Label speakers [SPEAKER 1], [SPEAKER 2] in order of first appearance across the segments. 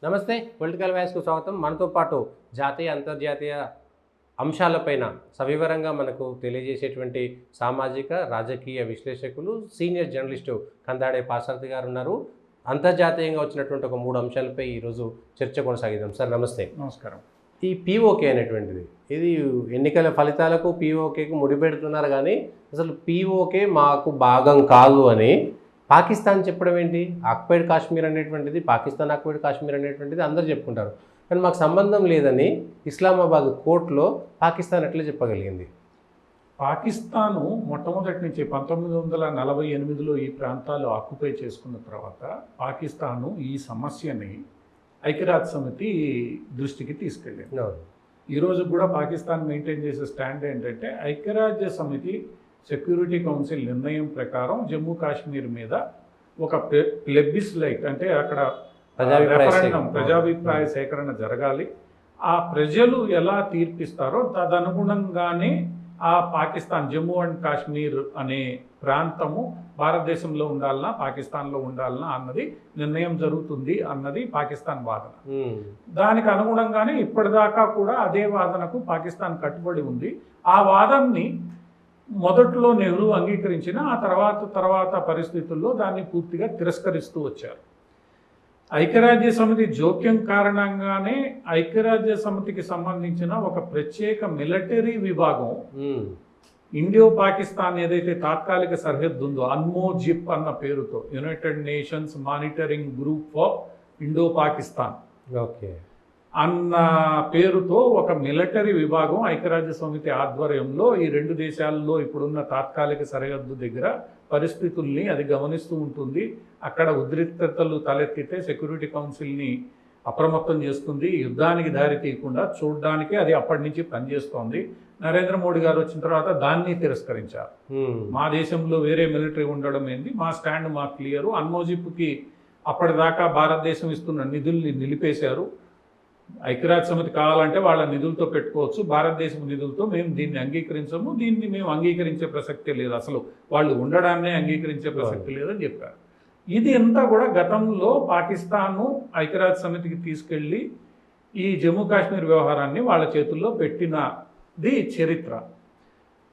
[SPEAKER 1] నమస్తే. పొలిటికల్ వాయిస్‌కు స్వాగతం. మనతో పాటు జాతీయ, అంతర్జాతీయ అంశాలపైన సవివరంగా మనకు తెలియజేసేటువంటి సామాజిక, రాజకీయ విశ్లేషకులు, సీనియర్ జర్నలిస్టు కందాడే పాసారథి గారు ఉన్నారు. అంతర్జాతీయంగా వచ్చినటువంటి ఒక 3 అంశాలపై ఈరోజు చర్చ కొనసాగిద్దాం. సార్ నమస్తే.
[SPEAKER 2] నమస్కారం.
[SPEAKER 1] ఈ పీఓకే అనేటువంటిది ఇది ఎన్నికల ఫలితాలకు పీఓకేకు ముడిపెడుతున్నారు కానీ అసలు పీఓకే మాకు భాగం కాదు అని పాకిస్తాన్ చెప్పడం ఏంటి? ఆక్యుపైడ్ కాశ్మీర్ అనేటువంటిది పాకిస్తాన్ ఆక్యుపైడ్ కాశ్మీర్ అనేటువంటిది అందరూ చెప్పుకుంటారు, కానీ మాకు సంబంధం లేదని ఇస్లామాబాద్ కోర్టులో పాకిస్తాన్ ఎట్లా చెప్పగలిగింది?
[SPEAKER 2] పాకిస్తాను మొట్టమొదటి నుంచి 1948లో ఈ ప్రాంతాలు ఆక్యుపై చేసుకున్న తర్వాత పాకిస్తాను ఈ సమస్యని ఐక్యరాజ్య సమితి దృష్టికి తీసుకెళ్ళింది. ఈరోజు కూడా పాకిస్తాన్ మెయింటైన్ చేసే స్టాండ్ ఏంటంటే ఐక్యరాజ్య సమితి సెక్యూరిటీ కౌన్సిల్ నిర్ణయం ప్రకారం జమ్మూ కాశ్మీర్ మీద ఒక ప్లెబిస్లైట్ అంటే అక్కడ రెఫరెండం ప్రజాభిప్రాయ సేకరణ జరగాలి. ఆ ప్రజలు ఎలా తీర్పిస్తారో తదనుగుణంగానే ఆ పాకిస్తాన్ జమ్మూ అండ్ కాశ్మీర్ అనే ప్రాంతము భారతదేశంలో ఉండాలన్నా పాకిస్తాన్లో ఉండాలన్నా అన్నది నిర్ణయం జరుగుతుంది అన్నది పాకిస్తాన్ వాదన. దానికి అనుగుణంగానే ఇప్పటిదాకా కూడా అదే వాదనకు పాకిస్తాన్ కట్టుబడి ఉంది. ఆ వాదనని మొదట్లో నెహ్రూ అంగీకరించిన ఆ తర్వాత పరిస్థితుల్లో దాన్ని పూర్తిగా తిరస్కరిస్తూ వచ్చారు. ఐక్యరాజ్య సమితి జోక్యం కారణంగానే ఐక్యరాజ్య సమితికి సంబంధించిన ఒక ప్రత్యేక మిలిటరీ విభాగం ఇండియో పాకిస్తాన్ ఏదైతే తాత్కాలిక సరిహద్దు ఉందో అన్మోజిప్ అన్న పేరుతో United nations monitoring group for Indo Pakistan అన్న పేరుతో ఒక మిలిటరీ విభాగం ఐక్యరాజ్య సమితి ఆధ్వర్యంలో ఈ రెండు దేశాల్లో ఇప్పుడున్న తాత్కాలిక సరిహద్దు దగ్గర పరిస్థితుల్ని అది గమనిస్తూ ఉంటుంది. అక్కడ ఉద్రిక్తతలు తలెత్తితే సెక్యూరిటీ కౌన్సిల్ని అప్రమత్తం చేస్తుంది. యుద్ధానికి దారి తీయకుండా చూడడానికి అది అప్పటి నుంచి పనిచేస్తోంది. నరేంద్ర మోడీ గారు వచ్చిన తర్వాత దాన్ని తిరస్కరించారు. మా దేశంలో వేరే మిలిటరీ ఉండడం ఏంది, మా స్టాండ్ మాకు క్లియరు. అన్మోజిప్కి అప్పటిదాకా భారతదేశం ఇస్తున్న నిధుల్ని నిలిపేశారు. ఐక్యరాజ్య సమితి కావాలంటే వాళ్ళ నిధులతో పెట్టుకోవచ్చు, భారతదేశం నిధులతో మేము దీన్ని అంగీకరించము, దీన్ని మేము అంగీకరించే ప్రసక్తే లేదు, అసలు వాళ్ళు ఉండడాన్నే అంగీకరించే ప్రసక్తి లేదని చెప్పారు. ఇది అంతా కూడా గతంలో పాకిస్తాను ఐక్యరాజ్య సమితికి తీసుకెళ్ళి ఈ జమ్మూ కాశ్మీర్ వ్యవహారాన్ని వాళ్ళ చేతుల్లో పెట్టినది చరిత్ర.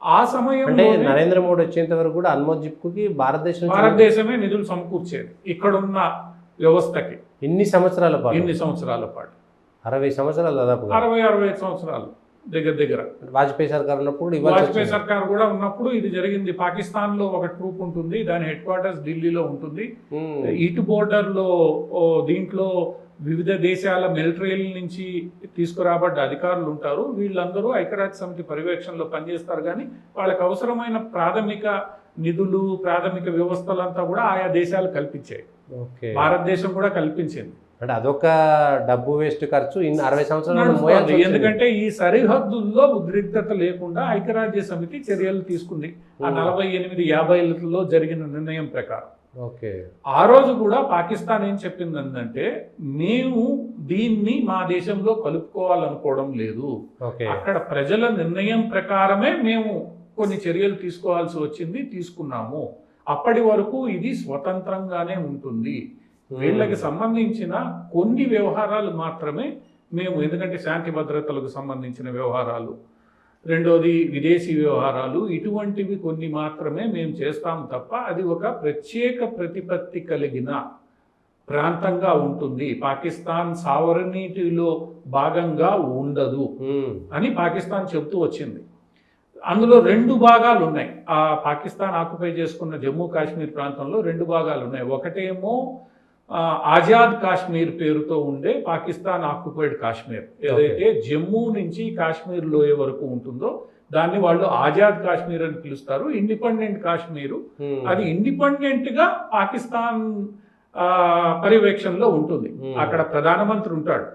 [SPEAKER 2] ఆ సమయంలో
[SPEAKER 1] నరేంద్ర మోడీ వచ్చేంత వరకు కూడా అన్మోజిప్కి
[SPEAKER 2] భారతదేశమే నిధులు సమకూర్చేది ఇక్కడున్న వ్యవస్థకి.
[SPEAKER 1] ఎన్ని సంవత్సరాల
[SPEAKER 2] పాటు
[SPEAKER 1] 60 సంవత్సరాలు, దాదాపు
[SPEAKER 2] 65 సంవత్సరాలు దగ్గర.
[SPEAKER 1] వాజ్పేయి సర్కార్ ఉన్నప్పుడు
[SPEAKER 2] వాజ్పేయి సర్కార్ కూడా ఉన్నప్పుడు ఇది జరిగింది. పాకిస్తాన్ లో ఒక ట్రూప్ ఉంటుంది, దాని హెడ్ క్వార్టర్స్ ఢిల్లీలో ఉంటుంది. ఇటు బోర్డర్ లో దీంట్లో వివిధ దేశాల మిలిటరీల నుంచి తీసుకురాబడ్డ అధికారులు ఉంటారు. వీళ్ళందరూ ఐక్యరాజ్య సమితి పర్యవేక్షణలో పనిచేస్తారు, కానీ వాళ్ళకి అవసరమైన ప్రాథమిక నిధులు ప్రాథమిక వ్యవస్థలంతా కూడా ఆయా దేశాలు కల్పించాయి. భారతదేశం కూడా కల్పించింది.
[SPEAKER 1] అంటే అదొక డబ్బు వేస్ట్ ఖర్చు 60 సంవత్సరాలు.
[SPEAKER 2] ఎందుకంటే ఈ సరిహద్దుల్లో ఉద్రిక్తత లేకుండా ఐక్యరాజ్య సమితి చర్యలు తీసుకుంది ఆ 48-50లో జరిగిన నిర్ణయం ప్రకారం. ఆ రోజు కూడా పాకిస్తాన్ ఏం చెప్పింది అంటే, మేము దీన్ని మా దేశంలో కలుపుకోవాలనుకోవడం లేదు, అక్కడ ప్రజల నిర్ణయం ప్రకారమే మేము కొన్ని చర్యలు తీసుకోవాల్సి వచ్చింది, తీసుకున్నాము. అప్పటి వరకు ఇది స్వతంత్రంగానే ఉంటుంది, వీళ్ళకి సంబంధించిన కొన్ని వ్యవహారాలు మాత్రమే మేము, ఎందుకంటే శాంతి భద్రతలకు సంబంధించిన వ్యవహారాలు, రెండోది విదేశీ వ్యవహారాలు, ఇటువంటివి కొన్ని మాత్రమే మేము చేస్తాము తప్ప అది ఒక ప్రత్యేక ప్రతిపత్తి కలిగిన ప్రాంతంగా ఉంటుంది, పాకిస్తాన్ సావరనీటిలో భాగంగా ఉండదు అని పాకిస్తాన్ చెబుతూ వచ్చింది. అందులో 2 భాగాలు ఉన్నాయి. ఆ పాకిస్తాన్ ఆక్యుపై చేసుకున్న జమ్మూ కాశ్మీర్ ప్రాంతంలో 2 భాగాలు ఉన్నాయి. ఒకటేమో ఆజాద్ కాశ్మీర్ పేరుతో ఉండే పాకిస్తాన్ ఆక్యుపైడ్ కాశ్మీర్, ఏదైతే జమ్మూ నుంచి కాశ్మీర్ లోయ వరకు ఉంటుందో దాన్ని వాళ్ళు ఆజాద్ కాశ్మీర్ అని పిలుస్తారు. ఇండిపెండెంట్ కాశ్మీరు, అది ఇండిపెండెంట్ గా పాకిస్తాన్ పర్యవేక్షణలో ఉంటుంది. అక్కడ ప్రధానమంత్రి ఉంటాడు.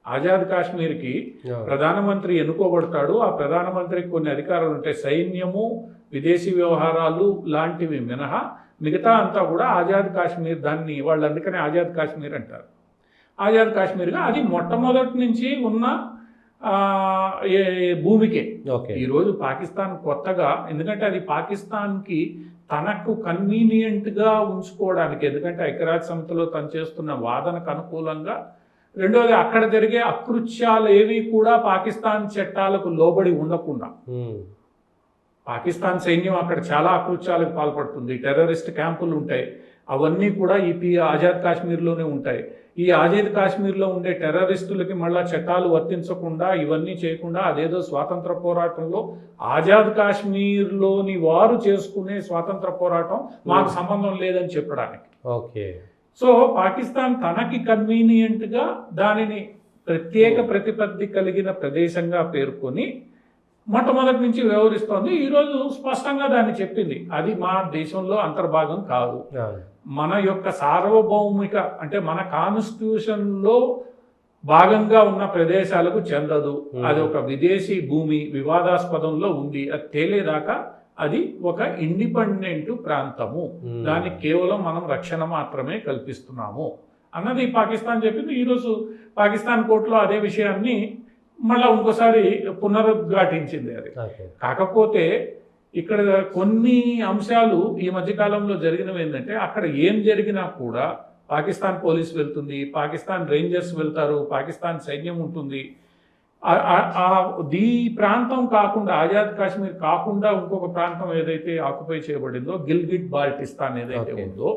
[SPEAKER 2] ఆజాద్ కాశ్మీర్కి ప్రధానమంత్రి ఎన్నుకోబడతాడు. ఆ ప్రధానమంత్రికి కొన్ని అధికారాలు ఉంటాయి, సైన్యము విదేశీ వ్యవహారాలు లాంటివి మినహా మిగతా అంతా కూడా ఆజాద్ కాశ్మీర్, దాన్ని వాళ్ళు అందుకనే ఆజాద్ కాశ్మీర్ అంటారు. ఆజాద్ కాశ్మీర్గా అది మొట్టమొదటి నుంచి ఉన్న భూమికే. ఈరోజు పాకిస్తాన్ కొత్తగా, ఎందుకంటే అది పాకిస్తాన్కి తనకు కన్వీనియంట్గా ఉంచుకోవడానికి, ఎందుకంటే ఐక్యరాజ్య సమితిలో తను చేస్తున్న వాదనకు అనుకూలంగా రెండోది అక్కడ జరిగే అకృత్యాలు ఏవి కూడా పాకిస్తాన్ చట్టాలకు లోబడి ఉండకుండా, పాకిస్తాన్ సైన్యం అక్కడ చాలా అకృత్యాలకు పాల్పడుతుంది, టెర్రరిస్ట్ క్యాంపులు ఉంటాయి, అవన్నీ కూడా ఈ ఆజాద్ కాశ్మీర్లోనే ఉంటాయి. ఈ ఆజాద్ కాశ్మీర్లో ఉండే టెర్రరిస్టులకి మళ్ళా చట్టాలు వర్తించకుండా ఇవన్నీ చేయకుండా అదేదో స్వాతంత్ర పోరాటంలో ఆజాద్ కాశ్మీర్లోని వారు చేసుకునే స్వాతంత్ర పోరాటం మాకు సంబంధం లేదని చెప్పడానికి.
[SPEAKER 1] ఓకే.
[SPEAKER 2] సో పాకిస్తాన్ తనకి కన్వీనియంట్గా దానిని ప్రత్యేక ప్రతిపత్తి కలిగిన ప్రదేశంగా పేర్కొని మొట్టమొదటి నుంచి వ్యవహరిస్తోంది. ఈరోజు స్పష్టంగా దాన్ని చెప్పింది, అది మా దేశంలో అంతర్భాగం కాదు, మన యొక్క సార్వభౌమిక అంటే మన కాన్స్టిట్యూషన్లో భాగంగా ఉన్న ప్రదేశాలకు చెందదు, అది ఒక విదేశీ భూమి వివాదాస్పదంలో ఉంది, అది తేలేదాకా అది ఒక ఇండిపెండెంట్ ప్రాంతము, దానికి కేవలం మనం రక్షణ మాత్రమే కల్పిస్తున్నాము అన్నది పాకిస్తాన్ చెప్పింది. ఈరోజు పాకిస్తాన్ కోర్టులో అదే విషయాన్ని మళ్ళీ ఇంకోసారి పునరుద్ఘాటించింది. అది కాకపోతే ఇక్కడ కొన్ని అంశాలు ఈ మధ్యకాలంలో జరిగినవి ఏంటంటే, అక్కడ ఏం జరిగినా కూడా పాకిస్తాన్ పోలీస్ వెళ్తుంది, పాకిస్తాన్ రేంజర్స్ వెళ్తారు, పాకిస్తాన్ సైన్యం ఉంటుంది. ఈ ప్రాంతం కాకుండా ఆజాద్ కాశ్మీర్ కాకుండా ఇంకొక ప్రాంతం ఏదైతే ఆక్యుపై చేయబడిందో గిల్గిట్ బాల్టిస్తాన్ ఏదైతే ఉందో,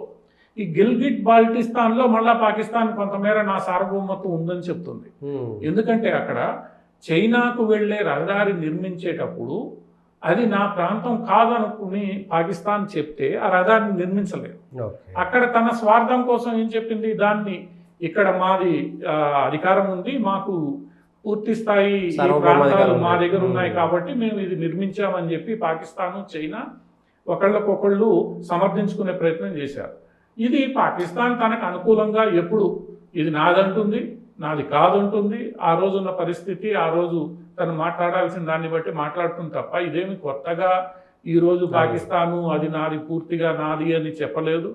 [SPEAKER 2] ఈ గిల్గిట్ బాల్టిస్తాన్లో మళ్ళా పాకిస్తాన్ కొంతమేర నా సార్వభౌమత్వం ఉందని చెప్తుంది. ఎందుకంటే అక్కడ చైనాకు వెళ్లే రహదారి నిర్మించేటప్పుడు అది నా ప్రాంతం కాదనుకుని పాకిస్తాన్ చెప్తే ఆ రహదారిని నిర్మించలేదు. అక్కడ తన స్వార్థం కోసం ఏం చెప్పింది, దాన్ని ఇక్కడ మాది అధికారం ఉంది, మాకు పూర్తి స్థాయి ప్రాంతాలు మా దగ్గర ఉన్నాయి కాబట్టి మేము ఇది నిర్మించామని చెప్పి పాకిస్తాను చైనా ఒకళ్ళకొకళ్ళు సమర్థించుకునే ప్రయత్నం చేశారు. ఇది పాకిస్తాన్ తనకు అనుకూలంగా ఎప్పుడు ఇది నాదంటుంది, నాది కాదంటుంది, ఆ రోజున్న పరిస్థితి ఆ రోజు తను మాట్లాడాల్సిన దాన్ని బట్టి మాట్లాడుతుంది తప్ప ఇదేమి కొత్తగా ఈరోజు పాకిస్తాను అది నాది పూర్తిగా నాది అని చెప్పలేదు,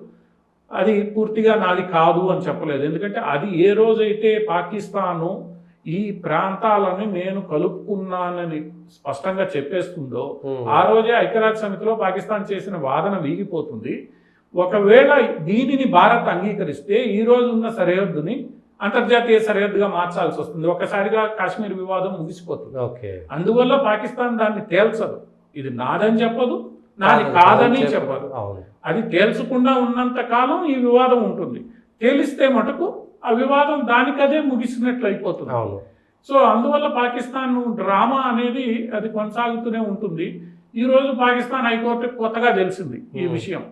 [SPEAKER 2] అది పూర్తిగా నాది కాదు అని చెప్పలేదు. ఎందుకంటే అది ఏ రోజైతే పాకిస్తాను ఈ ప్రాంతాలను నేను కలుపుకున్నానని స్పష్టంగా చెప్పేస్తుందో ఆ రోజే ఐక్యరాజ్య సమితిలో పాకిస్తాన్ చేసిన వాదన వీగిపోతుంది. ఒకవేళ దీనిని భారత్ అంగీకరిస్తే ఈ రోజు ఉన్న సరిహద్దుని అంతర్జాతీయ సరిహద్దుగా మార్చాల్సి వస్తుంది, ఒక్కసారిగా కాశ్మీర్ వివాదం ముగిసిపోతుంది. అందువల్ల పాకిస్తాన్ దాన్ని తేల్చదు, ఇది నాదని చెప్పదు, నాది కాదని చెప్పదు. అది తేల్చకుండా ఉన్నంత కాలం ఈ వివాదం ఉంటుంది, తేలిస్తే మటుకు ఆ వివాదం దానికదే ముగిసినట్లు అయిపోతుంది. సో అందువల్ల పాకిస్తాన్ డ్రామా అనేది అది కొనసాగుతూనే ఉంటుంది. ఈరోజు పాకిస్తాన్ హైకోర్టుకి కొత్తగా తెలిసింది ఈ విషయం.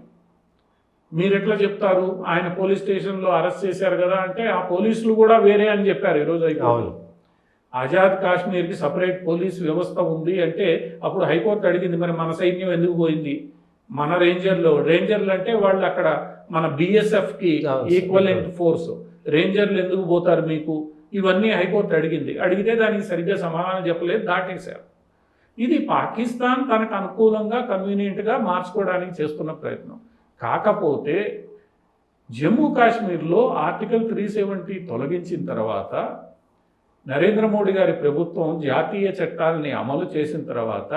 [SPEAKER 2] మీరు ఎట్లా చెప్తారు, ఆయన పోలీస్ స్టేషన్లో అరెస్ట్ చేశారు కదా అంటే ఆ పోలీసులు కూడా వేరే అని చెప్పారు ఈరోజు హైకోర్టు. ఆజాద్ కాశ్మీర్కి సపరేట్ పోలీస్ వ్యవస్థ ఉంది అంటే అప్పుడు హైకోర్టు అడిగింది, మరి మన సైన్యం ఎందుకు పోయింది, మన రేంజర్లు అంటే వాళ్ళు అక్కడ మన బిఎస్ఎఫ్కి ఈక్వలెంట్ ఫోర్స్, రేంజర్లు ఎందుకు పోతారు మీకు, ఇవన్నీ హైకోర్టు అడిగింది. అడిగితే దానికి సరిగ్గా సమాధానం చెప్పలేదు, దాటేశారు. ఇది పాకిస్తాన్ తనకు అనుకూలంగా కన్వీనియంట్గా మార్చుకోవడానికి చేస్తున్న ప్రయత్నం. కాకపోతే జమ్మూ కాశ్మీర్లో ఆర్టికల్ 370 తొలగించిన తర్వాత నరేంద్ర మోడీ గారి ప్రభుత్వం జాతీయ చట్టాలని అమలు చేసిన తర్వాత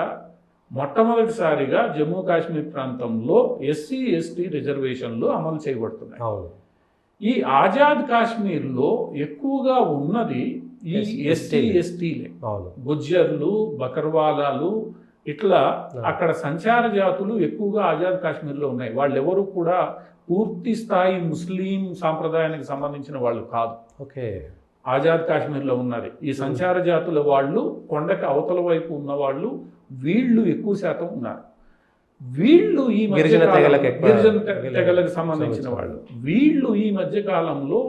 [SPEAKER 2] మొట్టమొదటిసారిగా జమ్మూ కాశ్మీర్ ప్రాంతంలో ఎస్సీ ఎస్టీ రిజర్వేషన్లు అమలు చేయబడుతున్నాయి. ఈ ఆజాద్ కాశ్మీర్లో ఎక్కువగా ఉన్నది ఈ ఎస్సీ ఎస్టీలే, గుజ్జర్లు, బకర్వాలాలు, ఇట్లా అక్కడ సంచార జాతులు ఎక్కువగా ఆజాద్ కాశ్మీర్లో ఉన్నాయి. వాళ్ళెవరు కూడా పూర్తి స్థాయి ముస్లిం సాంప్రదాయానికి సంబంధించిన వాళ్ళు కాదు. ఆజాద్ కాశ్మీర్లో ఉన్నది ఈ సంచార జాతుల వాళ్ళు, కొండకి అవతల వైపు ఉన్న వాళ్ళు, వీళ్ళు ఎక్కువ శాతం ఉన్నారు. వీళ్ళు ఈ గిరిజన తెగలకు సంబంధించిన వాళ్ళు, వీళ్ళు ఈ మధ్యకాలంలో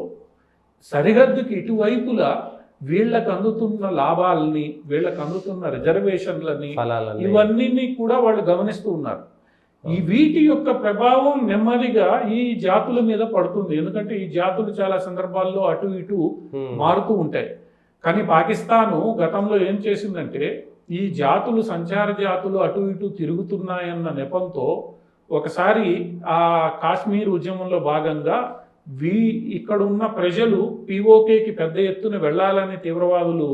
[SPEAKER 2] సరిహద్దుకి ఇటువైపులా వీళ్ళకు అందుతున్న లాభాలని, వీళ్ళకు అందుతున్న రిజర్వేషన్లని, ఇవన్నీ కూడా వాళ్ళు గమనిస్తూ ఉన్నారు. ఈ వీటి యొక్క ప్రభావం నెమ్మదిగా ఈ జాతుల మీద పడుతుంది. ఎందుకంటే ఈ జాతులు చాలా సందర్భాల్లో అటు ఇటు మారుతూ ఉంటాయి. కానీ పాకిస్తాను గతంలో ఏం చేసిందంటే, ఈ జాతులు సంచార జాతులు అటు ఇటు తిరుగుతున్నాయన్న నెపంతో ఒకసారి ఆ కాశ్మీర్ ఉద్యమంలో భాగంగా ఇక్కడున్న ప్రజలు పిఓకేకి పెద్ద ఎత్తున వెళ్ళాలని తీవ్రవాదులు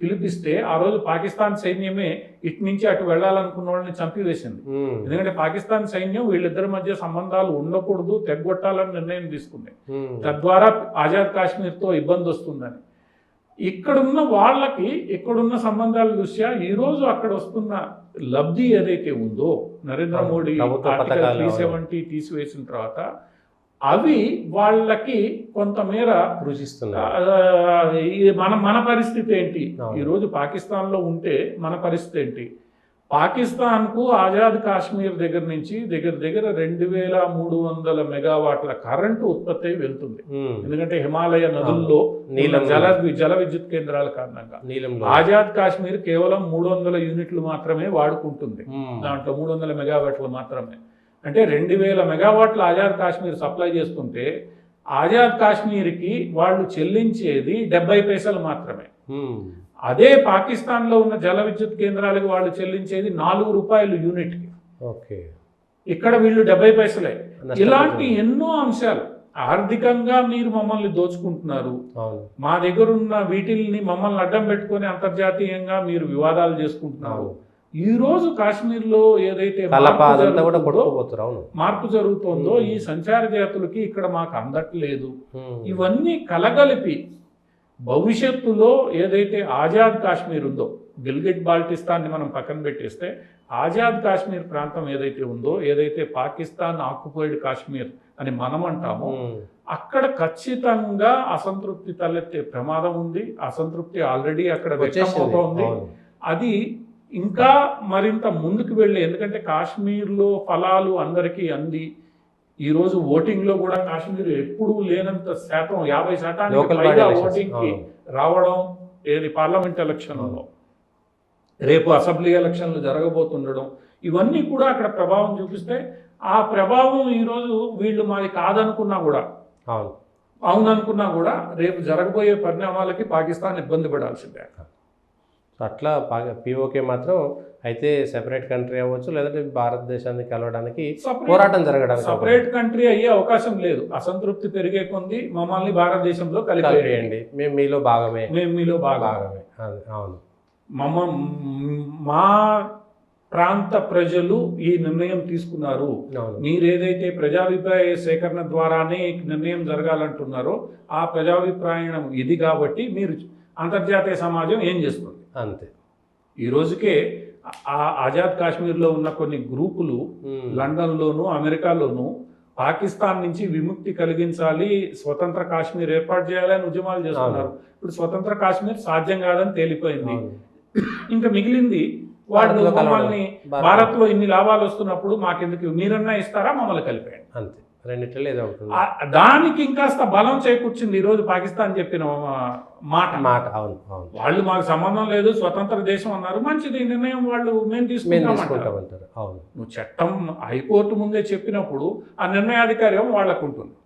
[SPEAKER 2] పిలిపిస్తే ఆ రోజు పాకిస్తాన్ సైన్యమే ఇటు నుంచి అటు వెళ్ళాలనుకున్న వాళ్ళని చంపివేసింది. ఎందుకంటే పాకిస్తాన్ సైన్యం వీళ్ళిద్దరి మధ్య సంబంధాలు ఉండకూడదు, తెగ్గొట్టాలని నిర్ణయం తీసుకుంది. తద్వారా ఆజాద్ కాశ్మీర్తో ఇబ్బంది వస్తుందని. ఇక్కడున్న వాళ్ళకి ఇక్కడున్న సంబంధాల దృష్ట్యా ఈరోజు అక్కడ వస్తున్న లబ్ధి ఏదైతే ఉందో నరేంద్ర మోడీ
[SPEAKER 1] ప్రభుత్వ
[SPEAKER 2] ఆర్టికల్
[SPEAKER 1] పథకాలు
[SPEAKER 2] 370 తీసివేసిన తర్వాత అవి వాళ్ళకి కొంతమేర
[SPEAKER 1] రుచిస్తున్నారు.
[SPEAKER 2] మన పరిస్థితి ఏంటి,
[SPEAKER 1] అవును.
[SPEAKER 2] ఈరోజు పాకిస్తాన్లో ఉంటే మన పరిస్థితి ఏంటి? పాకిస్తాన్కు ఆజాద్ కాశ్మీర్ దగ్గర నుంచి దగ్గర 2300 మెగావాట్ల కరెంటు ఉత్పత్తి అయి వెళ్తుంది. ఎందుకంటే హిమాలయ నదుల్లో
[SPEAKER 1] నీలం
[SPEAKER 2] జల విద్యుత్ కేంద్రాల కారణంగా
[SPEAKER 1] నీలంలో
[SPEAKER 2] ఆజాద్ కాశ్మీర్ కేవలం 300 యూనిట్లు మాత్రమే వాడుకుంటుంది. దాంట్లో 300 మెగావాట్లు మాత్రమే. అంటే 2000 మెగావాట్లు ఆజాద్ కాశ్మీర్ సప్లై చేస్తుంటే ఆజాద్ కాశ్మీర్కి వాళ్ళు చెల్లించేది 70 పైసలు మాత్రమే. అదే పాకిస్తాన్లో ఉన్న జల విద్యుత్ కేంద్రాలకు వాళ్ళు చెల్లించేది 4 రూపాయలు యూనిట్కి.
[SPEAKER 1] ఓకే,
[SPEAKER 2] ఇక్కడ వీళ్ళు 70 పైసలే. ఇలాంటి ఎన్నో అంశాలు ఆర్థికంగా మీరు మమ్మల్ని దోచుకుంటున్నారు, మా దగ్గర ఉన్న వీటిల్ని మమ్మల్ని అడ్డం పెట్టుకొని అంతర్జాతీయంగా మీరు వివాదాలు చేసుకుంటున్నారు. ఈ రోజు కాశ్మీర్లో ఏదైతే మార్పు జరుగుతుందో ఈ సంచార జాతులకి ఇక్కడ మాకు అందట్లేదు. ఇవన్నీ కలగలిపి భవిష్యత్తులో ఏదైతే ఆజాద్ కాశ్మీర్ ఉందో, గిల్గిట్ బాల్టిస్తాన్ని మనం పక్కన పెట్టేస్తే ఆజాద్ కాశ్మీర్ ప్రాంతం ఏదైతే ఉందో, ఏదైతే పాకిస్తాన్ ఆక్యుపైడ్ కాశ్మీర్ అని మనం అంటామో, అక్కడ ఖచ్చితంగా అసంతృప్తి తలెత్తే ప్రమాదం ఉంది. అసంతృప్తి ఆల్రెడీ అక్కడ వ్యక్తమవుతోంది. అది ఇంకా మరింత ముందుకు వెళ్ళి, ఎందుకంటే కాశ్మీర్లో ఫలాలు అందరికీ అంది. ఈరోజు ఓటింగ్లో కూడా కాశ్మీర్ ఎప్పుడూ లేనంత శాతం 50% పైగా ఓటింగ్కి రావడం, ఏది పార్లమెంట్ ఎలక్షన్లో, రేపు అసెంబ్లీ ఎలక్షన్లు జరగబోతుండడం, ఇవన్నీ కూడా అక్కడ ప్రభావం చూపిస్తే ఆ ప్రభావం ఈరోజు వీళ్ళు మాది కాదనుకున్నా కూడా, అవుననుకున్నా కూడా రేపు జరగబోయే పరిణామాలకి పాకిస్తాన్ ఇబ్బంది పడాల్సిందే.
[SPEAKER 1] అట్లా పిఓకే మాత్రం అయితే సెపరేట్ కంట్రీ అవ్వచ్చు, లేదంటే భారతదేశాన్ని కలవడానికి పోరాటం జరగడానికి
[SPEAKER 2] సెపరేట్ కంట్రీ అయ్యే అవకాశం లేదు. అసంతృప్తి పెరిగే కొంది మమ్మల్ని భారతదేశంలో కలిపేయండి,
[SPEAKER 1] మేము మీలో భాగమే,
[SPEAKER 2] భాగమే.
[SPEAKER 1] అవును,
[SPEAKER 2] మా ప్రాంత ప్రజలు ఈ నిర్ణయం తీసుకున్నారు. మీరేదైతే ప్రజాభిప్రాయ సేకరణ ద్వారానే నిర్ణయం జరగాలంటున్నారో ఆ ప్రజాభిప్రాయం ఇది కాబట్టి మీరు అంతర్జాతీయ సమాజం ఏం చేస్తుంది
[SPEAKER 1] అంతే.
[SPEAKER 2] ఈ రోజుకే ఆజాద్ కాశ్మీర్లో ఉన్న కొన్ని గ్రూపులు లండన్లోను అమెరికాలోను పాకిస్తాన్ నుంచి విముక్తి కలిగించాలి, స్వతంత్ర కాశ్మీర్ ఏర్పాటు చేయాలని ఉద్యమాలు చేస్తున్నారు. ఇప్పుడు స్వతంత్ర కాశ్మీర్ సాధ్యం కాదని తేలిపోయింది. ఇంకా మిగిలింది వాళ్ళు మమ్మల్ని భారత్లో ఇన్ని లాభాలు వస్తున్నప్పుడు మాకెందుకు, మీరన్నా ఇస్తారా, మమ్మల్ని కలిపేయండి
[SPEAKER 1] అంతే. రెండిట్లో ఏదో అవుతుంది.
[SPEAKER 2] దానికి ఇంకాస్త బలం చేకూర్చింది ఈరోజు పాకిస్తాన్ చెప్పిన మాట.
[SPEAKER 1] అవును,
[SPEAKER 2] వాళ్ళు మాకు సంబంధం లేదు, స్వతంత్ర దేశం అన్నారు, మంచిది, నిర్ణయం వాళ్ళు మేము తీసుకుంటామంటారు.
[SPEAKER 1] అవును,
[SPEAKER 2] నువ్వు చట్టం హైకోర్టు ముందే చెప్పినప్పుడు ఆ నిర్ణయాధికారం వాళ్ళకు ఉంటుంది.